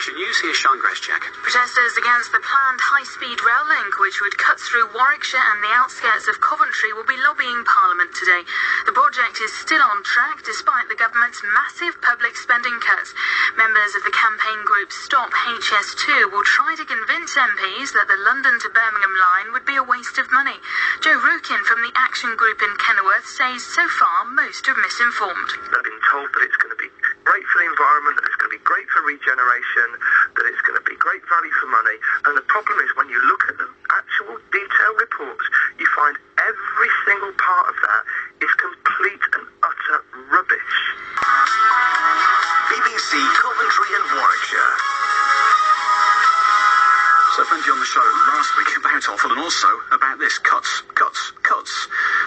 Warwickshire News, here's Sean Grascheck. Protesters against the planned high-speed rail link, which would cut through Warwickshire and the outskirts of Coventry, will be lobbying Parliament today. The project is still on track despite the government's massive public spending cuts. Members of the campaign group Stop HS2 will try to convince MPs that the London to Birmingham line would be a waste of money. Joe Rukin from the Action Group in Kenilworth says so far most are misinformed. They've been told that it's going to be great for the environment, that it's going to be great for regeneration, that it's going to be great value for money. And the problem is when you look at the actual detailed reports, you find every single part of that is complete and utter rubbish. BBC Coventry and Warwickshire. So plenty on the show last week about offal and also about this, cuts.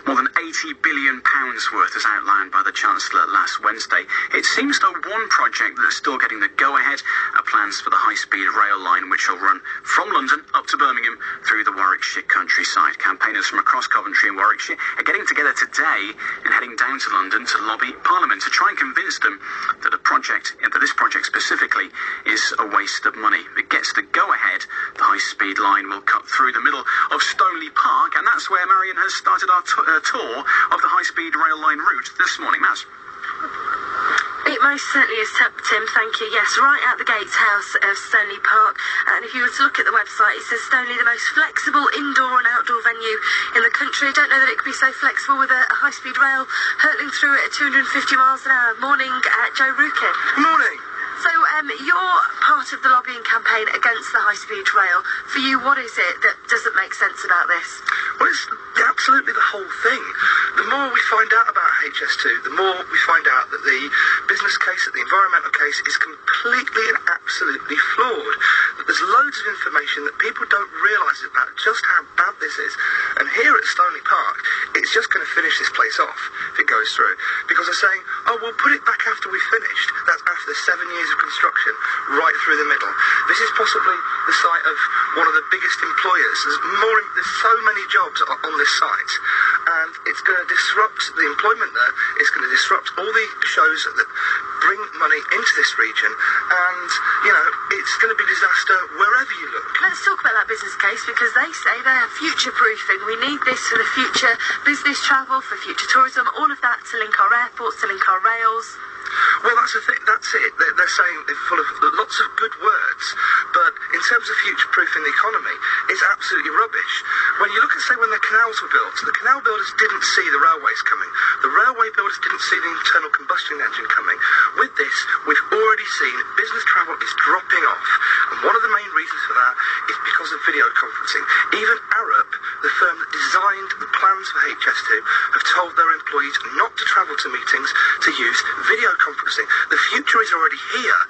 More than £80 billion worth as outlined by the Chancellor last Wednesday. It seems though one project that's still getting the go-ahead are plans for the high-speed rail line which will run from London up to Birmingham through the Warwickshire countryside. Campaigners from across Coventry and Warwickshire are getting together today and heading down to London to lobby Parliament to try and convince them that this project specifically is a waste of money. If it gets the go-ahead, the high-speed line will cut through the middle of Stoneleigh Park, and that's where Marion has started our tour of the high-speed rail line route this morning. Maz? It most certainly is, Tim, thank you. Yes, right at the gates house of Stoneleigh Park. And if you were to look at the website, it says Stoneleigh, the most flexible indoor and outdoor venue in the country. I don't know that it could be so flexible with a high-speed rail hurtling through it at 250 miles an hour. Morning, Joe Rukin. Good morning. So you're part of the lobbying campaign against the high-speed rail. For you, what is it that doesn't make sense about this? Well, it's absolutely the whole thing. The more we find out about HS2, the more we find out that the business case, that the environmental case is completely and absolutely flawed. That there's loads of information that people don't realise about just how bad this is. And here at Stoneleigh Park, it's just going to finish this place off if it goes through. Because they're saying, oh, we'll put it back after we've finished. That's after the 7 years of construction, right through the middle. This is possibly the site of one of the biggest employers. There's so many jobs on this site, and it's going to disrupt the employment there. It's going to disrupt all the shows that bring money into this region, and it's going to be disaster wherever you look. Let's talk about that business case, because they say they're future-proofing. We need this for the future business travel, for future tourism, all of that to link our airports, to link our rails. Well, that's the thing. That's it. They're saying they're full of lots of good words, but in terms of future-proofing the economy, it's absolutely rubbish. When you look at, say, when the canals were built, the canal builders didn't see the railways coming. The railway builders didn't see the internal combustion engine coming. With this, we've already seen business travel is dropping off, and one of the main reasons for that is because of video conferencing. Even Arup, the firm that designed the plans for HS2, have told their employees not to travel to meetings to use video conferencing. The future is already here,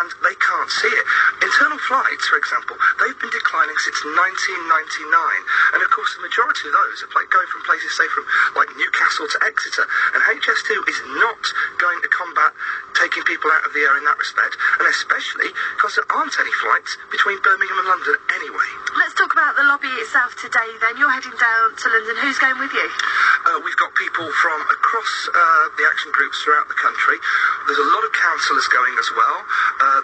and they can't see it. Internal flights, for example, they've been declining since 1999, and of course the majority of those are going from places, say, from like Newcastle to Exeter, and HS2 is not going to combat taking people out of the air in that respect, and especially because there aren't any flights between Birmingham and London anyway. Let's talk about the lobby itself today then. You're heading down to London. Who's going with you? We've got people from across the action groups throughout the country. There's a lot of councillors going as well.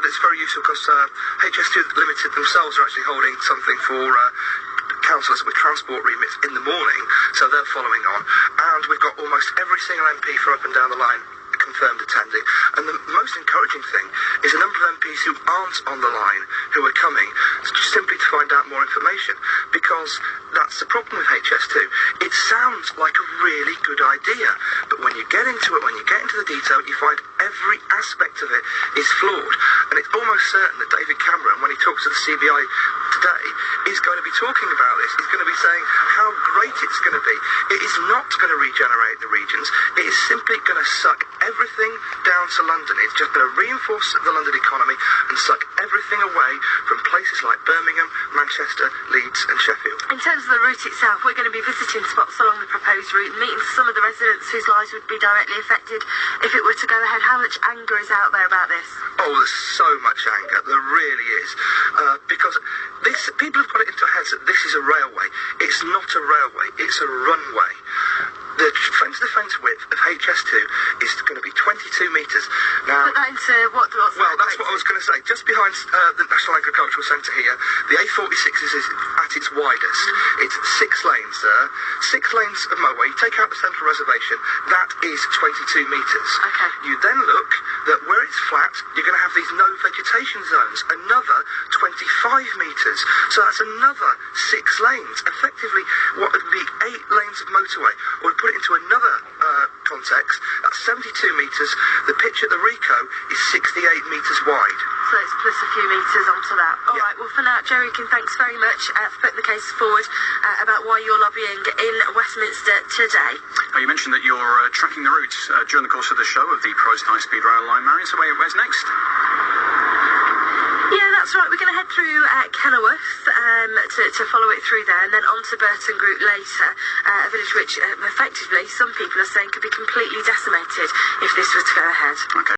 That's very useful because HS2 Limited themselves are actually holding something for councillors with transport remits in the morning, so they're following on. And we've got almost every single MP for up and down the line confirmed attending. And the most encouraging thing is a number of MPs who aren't on the line who are coming simply to find out more information, because that's the problem with HS2. It sounds like a really good idea, but when you get into it, when you get into the detail, you find every aspect of it is flawed. And it's almost certain that David Cameron, when he talks to the CBI today, is going to be talking about this. He's going to be saying how great it's going to be. It is not going to regenerate the regions. It is simply going to suck everything down to London. It's just going to reinforce the London economy and suck everything away from places like Birmingham, Manchester, Leeds and Sheffield. In terms of the route itself, we're going to be visiting spots along the proposed route, meeting some of the residents whose lives would be directly affected if it were to go ahead. How much anger is out there about this? Oh, there's so much anger. There really is. Because people have got it into their heads that this is a railway. It's not a railway. It's a runway. The fence-to-fence width of HS2 is going to be 22 metres. Now, Put that into what's well, that's what I was going to say. Just behind the National Agricultural Centre here, the A46 is at its widest. It's 6 lanes there. 6 lanes of motorway. You take out the central reservation, that is 22 metres. Okay. You then look that where it's flat, you're going to have these no vegetation zones, another 25 metres. So that's another 6 lanes. Effectively, what would be 8 lanes of motorway. Or to put it into another context, that's 72 metres. The pitch at the Rico is 68 metres wide. So it's plus a few metres onto that. All right, well, for now, Joe Rukin, thanks very much for putting the case forward about why you're lobbying in Westminster today. You mentioned that you're tracking the route during the course of the show of the proposed high-speed rail line. Marion, so where's next? Yeah, that's right. We're going to head through Kenilworth to follow it through there, and then on to Burton Group later, a village which effectively some people are saying could be completely decimated if this was to go ahead. Okay.